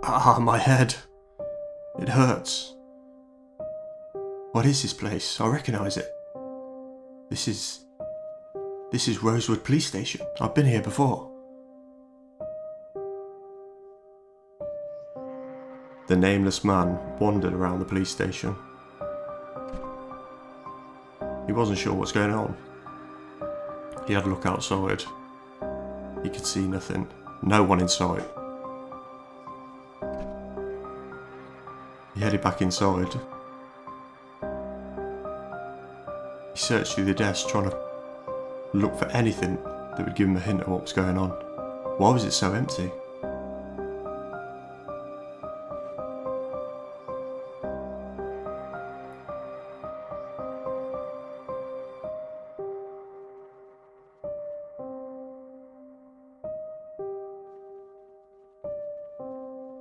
Ah, my head. It hurts. What is this place? I recognise it. This is Rosewood Police Station. I've been here before. The nameless man wandered around the police station. He wasn't sure what's going on. He had a look outside. He could see nothing. No one in sight. He headed back inside. He searched through the desk trying to look for anything that would give him a hint of what was going on. Why was it so empty?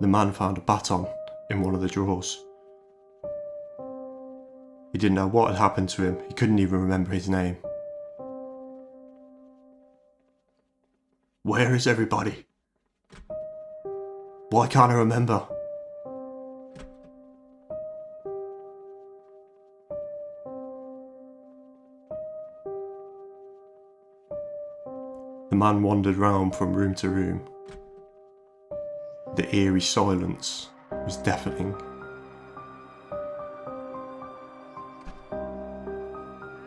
The man found a baton in one of the drawers. He didn't know what had happened to him. He couldn't even remember his name. Where is everybody? Why can't I remember? The man wandered round from room to room. The eerie silence was deafening.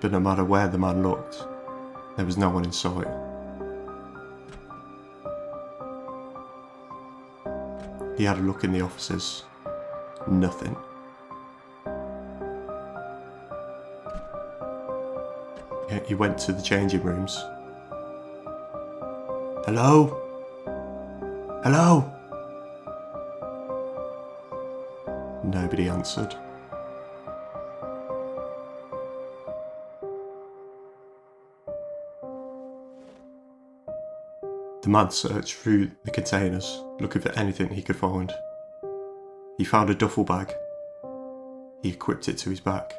But no matter where the man looked, there was no one in sight. He had a look in the offices. Nothing. He went to the changing rooms. Hello? Hello? Nobody answered. The man searched through the containers, looking for anything he could find. He found a duffel bag. He equipped it to his back.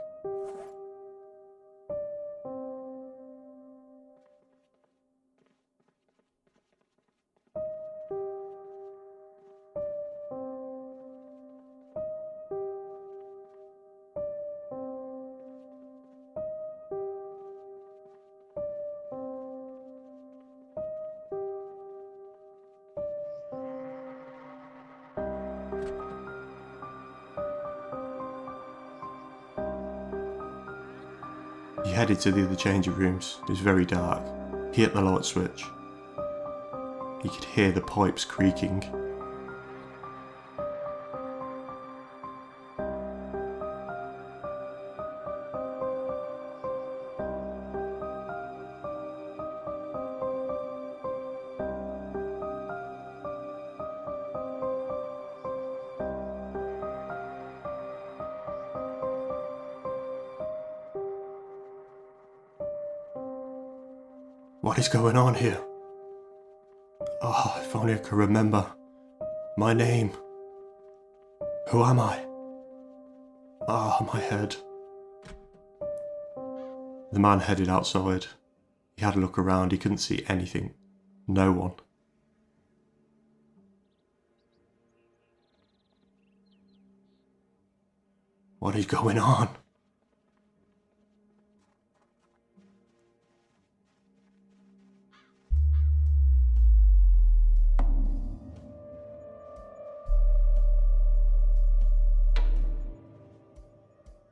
He headed to the other changing rooms. It was very dark. He hit the light switch. He could hear the pipes creaking. What is going on here? Oh, if only I could remember my name. Who am I? Ah, my head. The man headed outside. He had a look around. He couldn't see anything. No one. What is going on?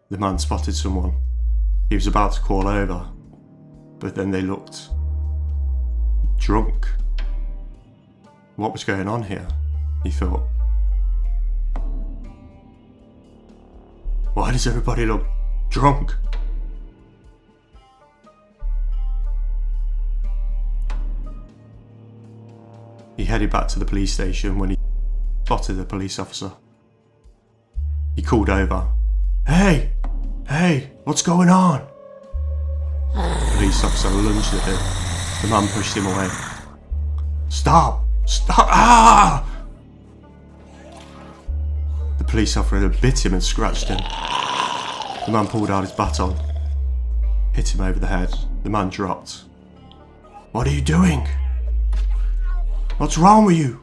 The man spotted someone. He was about to call over, but then they looked drunk. What was going on here? He thought. Why does everybody look drunk? He headed back to the police station when he spotted a police officer. He called over. Hey! Hey! What's going on? The police officer lunged at him. The man pushed him away. Stop! Stop! Ah! The police officer bit him and scratched him. The man pulled out his baton. Hit him over the head. The man dropped. What are you doing? What's wrong with you?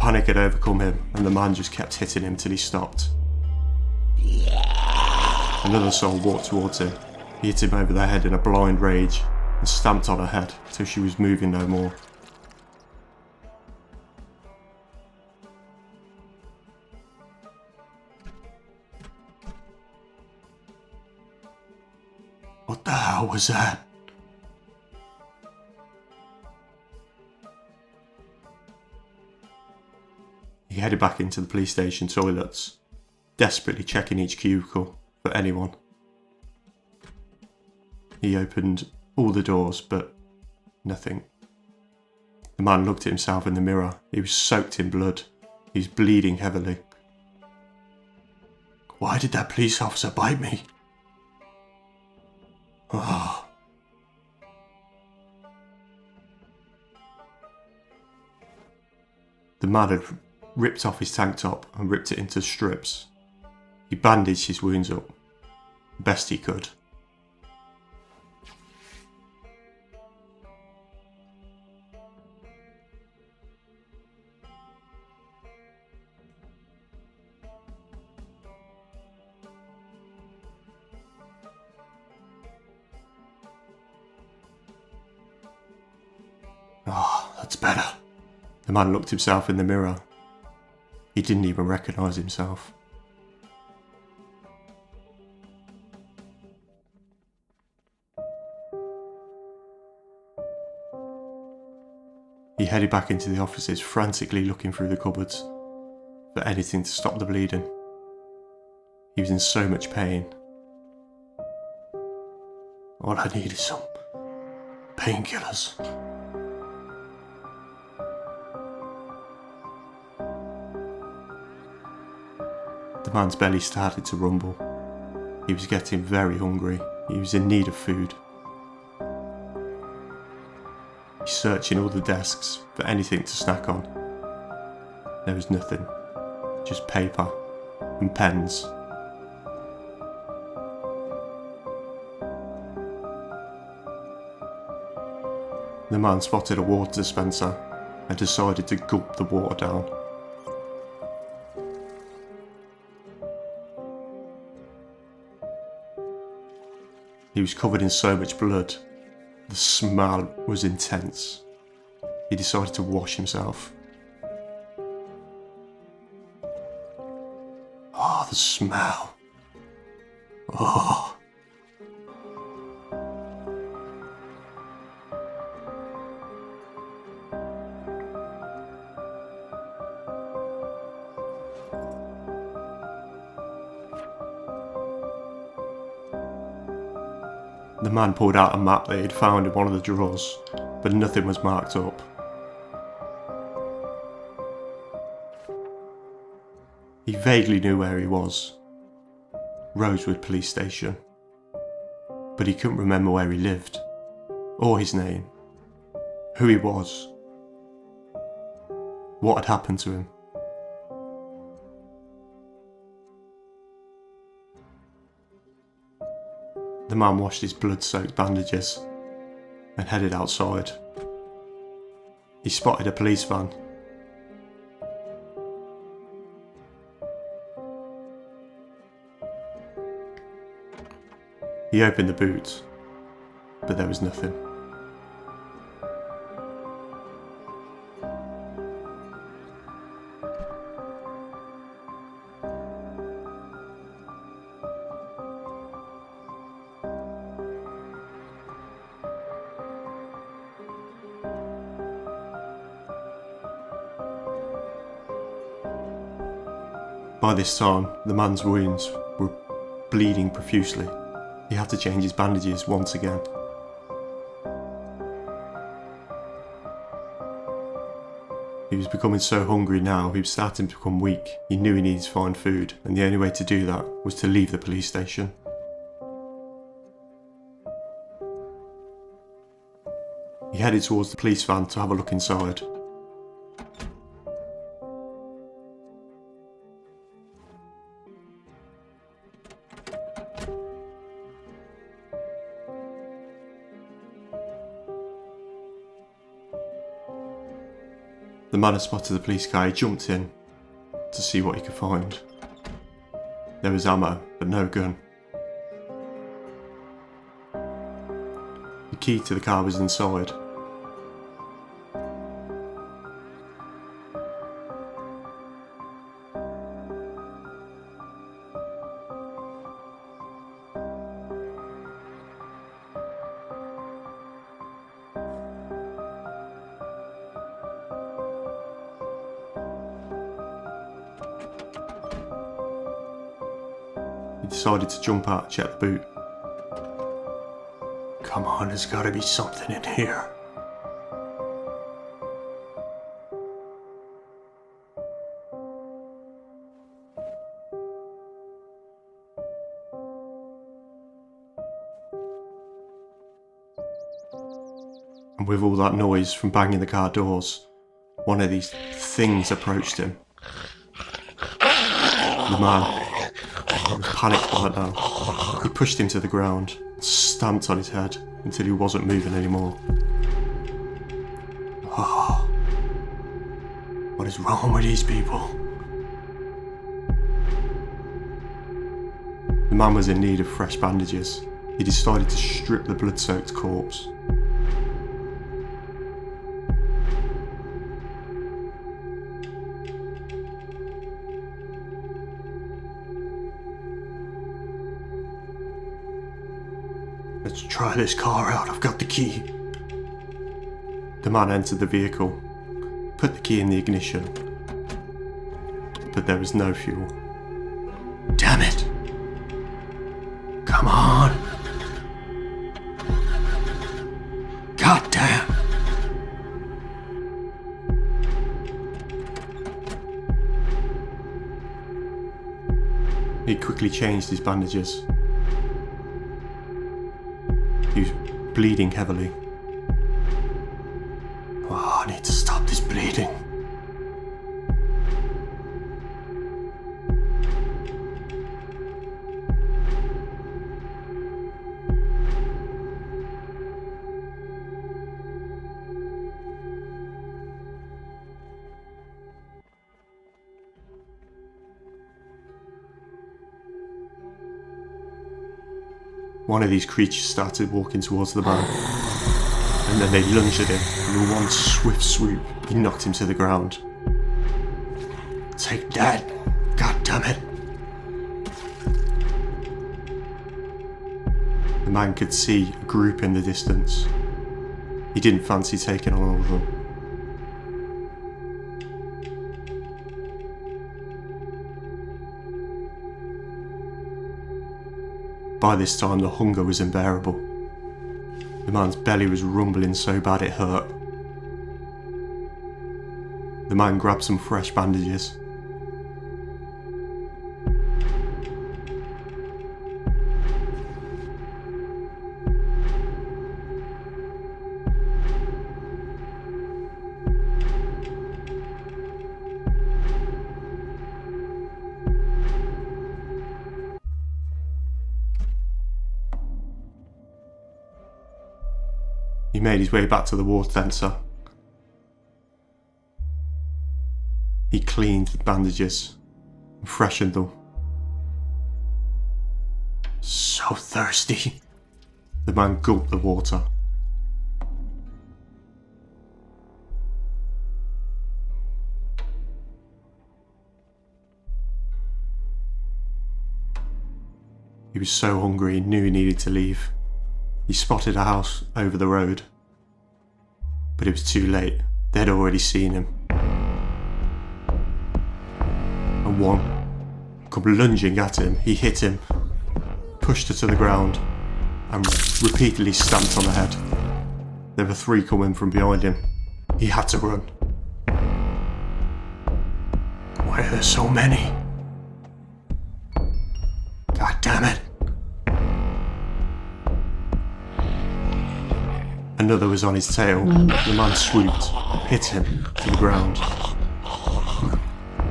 panic had overcome him, and the man just kept hitting him till he stopped. Another soul walked towards him. He hit him over the head in a blind rage and stamped on her head till she was moving no more. What the hell was that? He headed back into the police station toilets, desperately checking each cubicle for anyone. He opened all the doors, but nothing. The man looked at himself in the mirror. He was soaked in blood. He was bleeding heavily. Why did that police officer bite me? Oh. The man had ripped off his tank top and ripped it into strips. He bandaged his wounds up, best he could. Oh, that's better. The man looked himself in the mirror. He didn't even recognise himself. He headed back into the offices, frantically looking through the cupboards for anything to stop the bleeding. He was in so much pain. All I need is some painkillers. The man's belly started to rumble. He was getting very hungry. He was in need of food. He's searching all the desks for anything to snack on. There was nothing, just paper and pens. The man spotted a water dispenser and decided to gulp the water down. He was covered in so much blood. The smell was intense. He decided to wash himself. Oh, the smell. Oh. The man pulled out a map that he'd found in one of the drawers, but nothing was marked up. He vaguely knew where he was. Rosewood Police Station. But he couldn't remember where he lived, or his name, who he was, what had happened to him. The man washed his blood-soaked bandages and headed outside. He spotted a police van. He opened the boot, but there was nothing. By this time, the man's wounds were bleeding profusely. He had to change his bandages once again. He was becoming so hungry now, he was starting to become weak. He knew he needed to find food, and the only way to do that was to leave the police station. He headed towards the police van to have a look inside. The man had spotted the police car. He jumped in to see what he could find. There was ammo, but no gun. The key to the car was inside. He decided to jump out and check the boot. Come on, there's gotta be something in here. And with all that noise from banging the car doors, one of these things approached him. The man was panicked by it now. He pushed him to the ground, stamped on his head until he wasn't moving anymore. Oh, what is wrong with these people? The man was in need of fresh bandages. He decided to strip the blood-soaked corpse. Let's try this car out, I've got the key. The man entered the vehicle, put the key in the ignition, but there was no fuel. Damn it! Come on! God damn! He quickly changed his bandages. He was bleeding heavily. Oh, I need to stop this bleeding. One of these creatures started walking towards the man, and then they lunged at him, and in one swift swoop, he knocked him to the ground. Take that! God damn it! The man could see a group in the distance. He didn't fancy taking on all of them. By this time, the hunger was unbearable. The man's belly was rumbling so bad it hurt. The man grabbed some fresh bandages. He made his way back to the water sensor. He cleaned the bandages and freshened them. So thirsty. The man gulped the water. He was so hungry he knew he needed to leave. He spotted a house over the road, but it was too late. They'd already seen him. And one come lunging at him. He hit him, pushed her to the ground, and repeatedly stamped on the head. There were three coming from behind him. He had to run. Why are there so many? God damn it. Another was on his tail. The man swooped, hit him to the ground,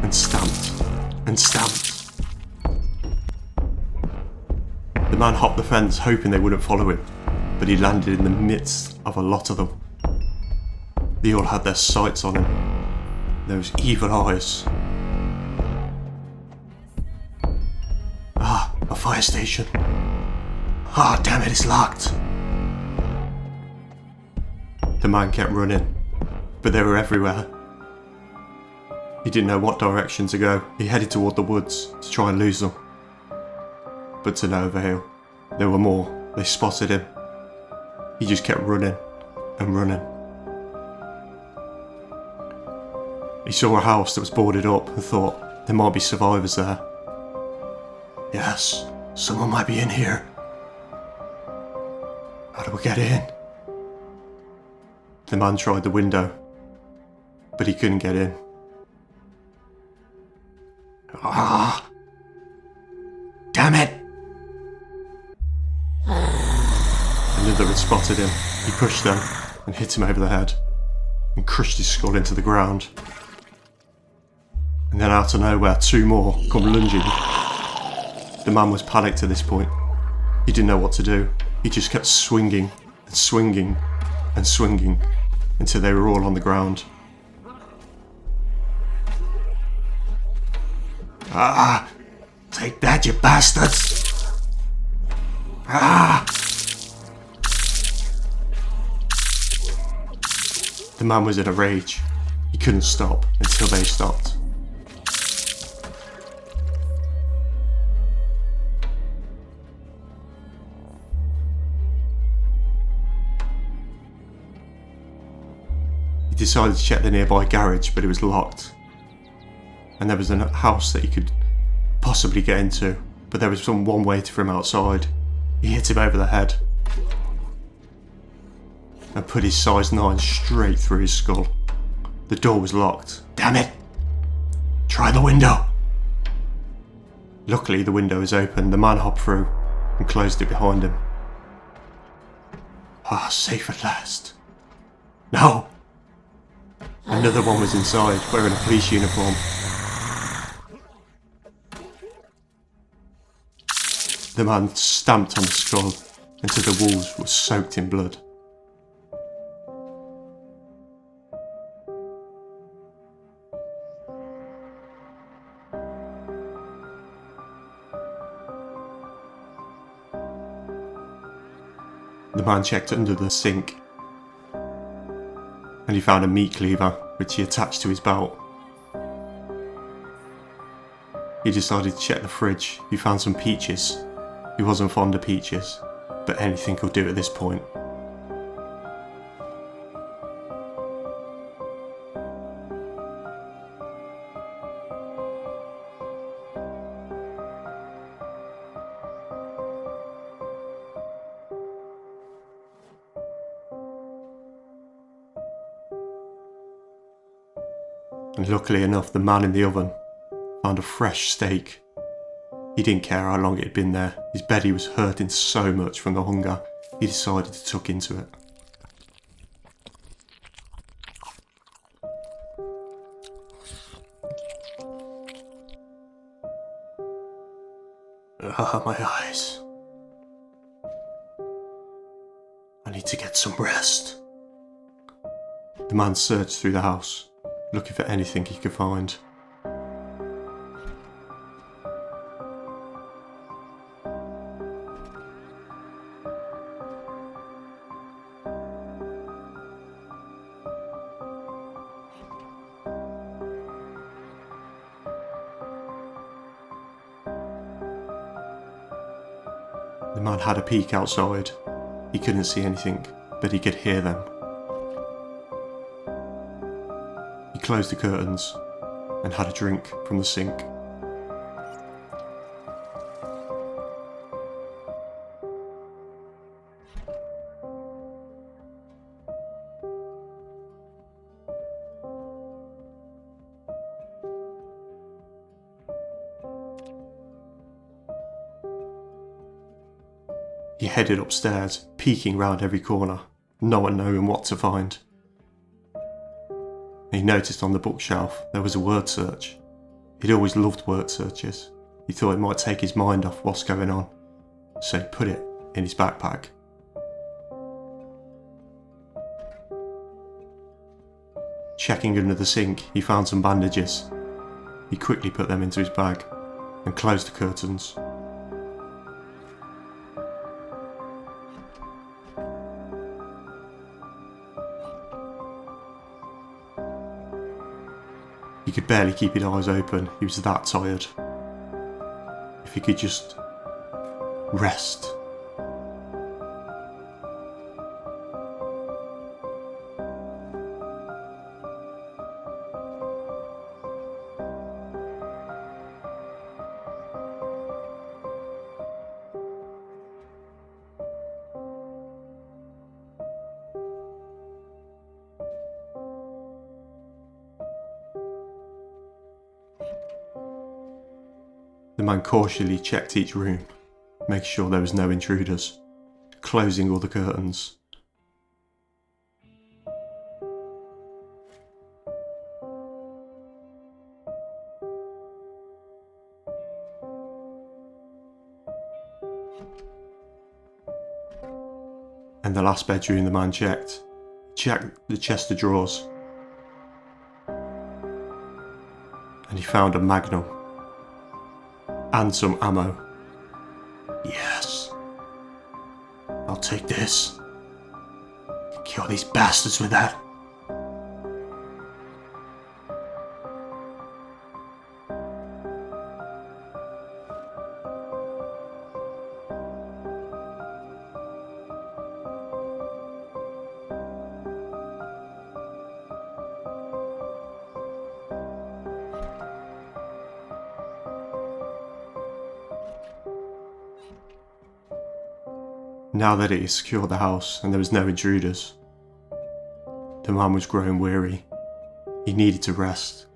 and stamped, and stamped. The man hopped the fence, hoping they wouldn't follow him, but he landed in the midst of a lot of them. They all had their sights on him. those evil eyes. Ah, a fire station. Ah, damn it, it's locked. The man kept running, but they were everywhere. He didn't know what direction to go. He headed toward the woods to try and lose them. But to no avail. There were more. They spotted him. He just kept running and running. He saw a house that was boarded up and thought there might be survivors there. Yes, someone might be in here. How do we get in? The man tried the window, but he couldn't get in. Ah! Damn it! Another had spotted him. He pushed them and hit him over the head and crushed his skull into the ground. And then out of nowhere, two more come lunging. The man was panicked at this point. He didn't know what to do. He just kept swinging and swinging and swinging until they were all on the ground. Ah! Take that, you bastards! Ah! The man was in a rage. He couldn't stop until they stopped. He decided to check the nearby garage, but it was locked. And there was a house that he could possibly get into, but there was someone waiting for him outside. He hit him over the head and put his size 9 straight through his skull. The door was locked. Damn it! Try the window! Luckily the window was open. The man hopped through and closed it behind him. Ah, safe at last. No! Another one was inside, wearing a police uniform. The man stamped on the skull until the walls were soaked in blood. The man checked under the sink and he found a meat cleaver which he attached to his belt. He decided to check the fridge. He found some peaches. He wasn't fond of peaches, but anything could do at this point. And luckily enough, the man in the oven found a fresh steak. He didn't care how long it had been there. His belly was hurting so much from the hunger, he decided to tuck into it. Ah, my eyes. I need to get some rest. The man searched through the house, looking for anything he could find. The man had a peek outside. He couldn't see anything, but he could hear them. He closed the curtains and had a drink from the sink. He headed upstairs, peeking round every corner, no one knowing what to find. He noticed on the bookshelf there was a word search. He'd always loved word searches. He thought it might take his mind off what's going on, so he put it in his backpack. Checking under the sink, he found some bandages. He quickly put them into his bag and closed the curtains. He could barely keep his eyes open, he was that tired. If he could just rest. The man cautiously checked each room, making sure there was no intruders, closing all the curtains. And the last bedroom the man checked the chest of drawers. And he found a magnum. And some ammo. Yes. I'll take this. Kill these bastards with that. Now that he had secured the house and there was no intruders, the man was growing weary. He needed to rest.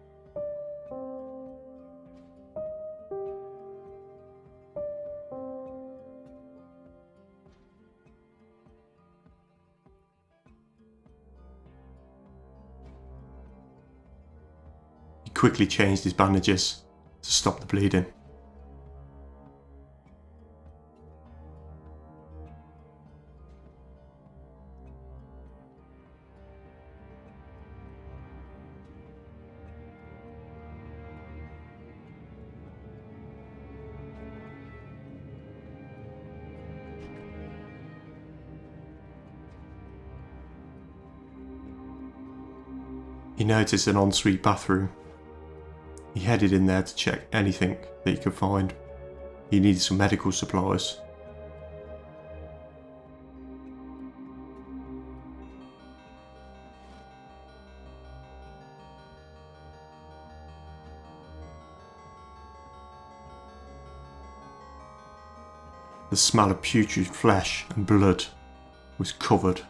He quickly changed his bandages to stop the bleeding. He noticed an ensuite bathroom. He headed in there to check anything that he could find. He needed some medical supplies. The smell of putrid flesh and blood was covered.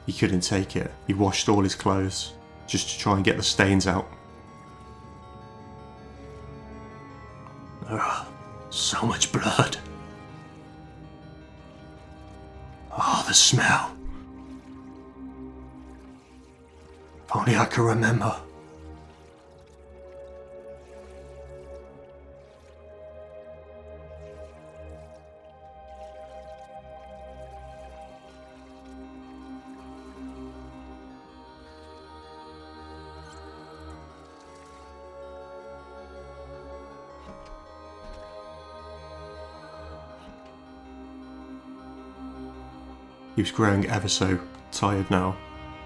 He couldn't take it. He washed all his clothes just to try and get the stains out. Ugh, so much blood. Oh, the smell. If only I could remember. He was growing ever so tired now,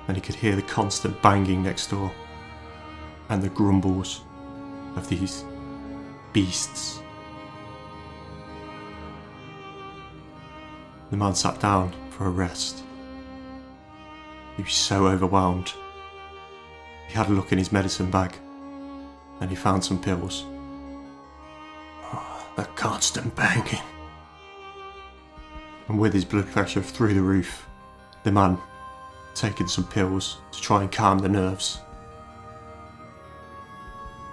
and he could hear the constant banging next door, and the grumbles of these beasts. The man sat down for a rest. He was so overwhelmed. He had a look in his medicine bag, and he found some pills. Oh, the constant banging. And with his blood pressure through the roof, the man taking some pills to try and calm the nerves.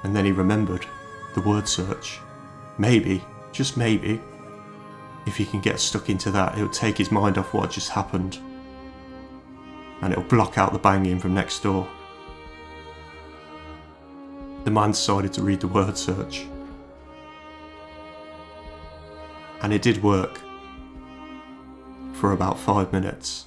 And then he remembered the word search. Maybe, just maybe, if he can get stuck into that, it'll take his mind off what just happened. And it'll block out the banging from next door. The man decided to read the word search. And it did work. For about 5 minutes.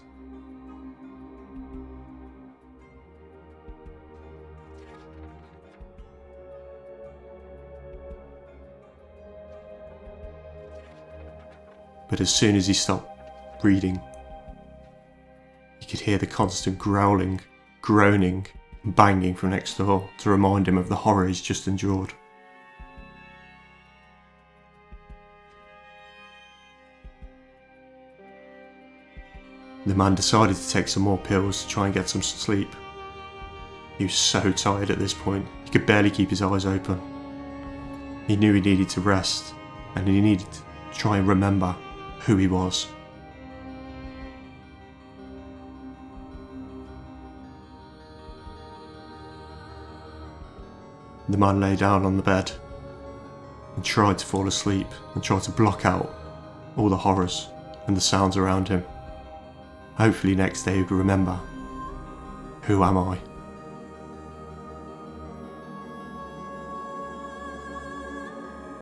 But as soon as he stopped reading, he could hear the constant growling, groaning, and banging from next door to remind him of the horror he's just endured. The man decided to take some more pills to try and get some sleep. He was so tired at this point, he could barely keep his eyes open. He knew he needed to rest, and he needed to try and remember who he was. The man lay down on the bed and tried to fall asleep and tried to block out all the horrors and the sounds around him. Hopefully next day he would remember, who am I?